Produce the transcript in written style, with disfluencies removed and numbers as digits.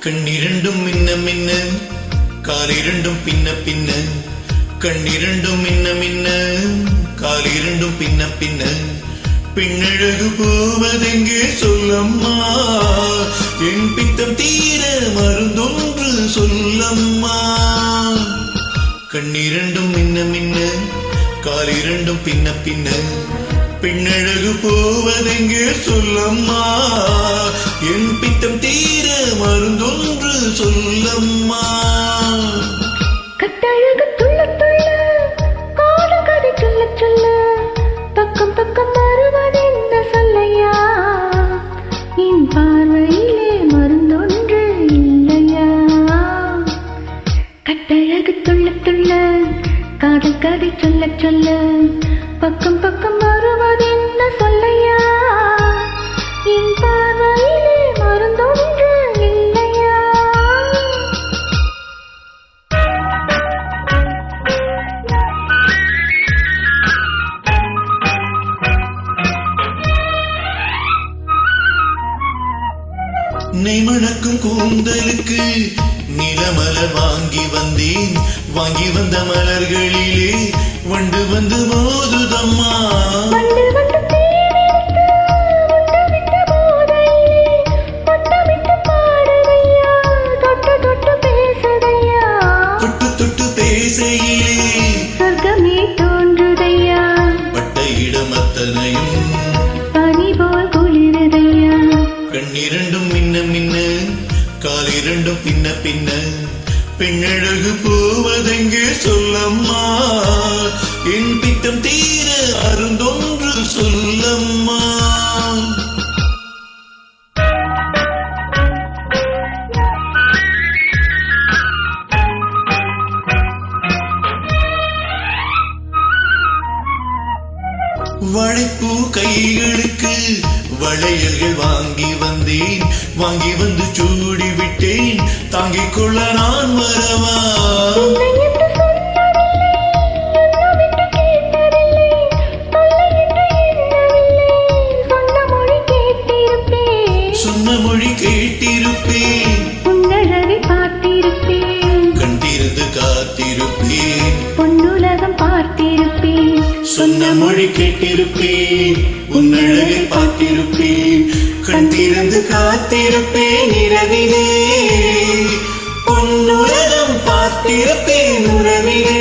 கண்ணிரண்டும் மின்ன மின்ன காலிரண்டும் பின்ன பின்ன கண்ணிரண்டும் மின்ன மின்ன காலிரண்டும் பின்ன பின்ன பின்னழகு போவதெங்கே சொல்லம்மா என் பித்தம் தீர மருந்தொன்று சொல்லம்மா கண்ணிரண்டும் மின்ன மின்ன காலிரண்டும் பின்ன பின்ன பின்னழகு போவதெங்கே சொல்லம்மா என் பித்தம் தீர மருந்தொன்று சொல்லம்மா கட்டழகு துள்ள துள்ள காதல் கதை சொல்ல சொல்ல பக்கம் பக்கம் வருவதென்ன சொல்லையா என் பார்வையிலே மருந்தொன்று இல்லையா கட்டழகு துள்ள துள்ள காதல் கதை சொல்ல சொல்ல பக்கம் பக்கம் வருவதென்ன சொல்லையா என் பார்வையிலே மருந்தொன்று இல்லையா நெய்மணக்கும் கூந்தலுக்கு நிலமலர் வாங்கி வந்தேன் வாங்கி வந்த மலர்களிலே வண்டு வந்து மோதுதம்மா தொட்டு தொட்டு பேசையிலே சொர்க்கமே தோன்றுதையா பட்ட இடமத்தனையும் பனி போல் குளிருதையா கண்ணிரண்டும் மின்ன மின்ன காலிரண்டும் பின்ன பின்ன பெண்ணழகு போவதெங்கே சொல்லம்மா என் பித்தம் தீர அருந்தொன்று சொல்லம்மா வளைப்பூ கைகளுக்கு வளையல்கள் வாங்கி வந்தேன் வாங்கி வந்து சூடி விட்டேன் தாங்கிக் கொள்ள நான் வரவா சொன்ன மொழி கேட்டிருப்பேன் உன்னழகை பார்த்திருப்பேன் கண் திறந்து காத்திருப்பேன் பொன்னுலகம் பார்த்திருப்பேன் சொன்ன மொழி கேட்டிருப்பேன் உன்னழகை பார்த்திருப்பேன் கண் திறந்து காத்திருப்பேன் இரவிலே பொன்னுலகம் பார்த்திருப்பேன் உறவிலே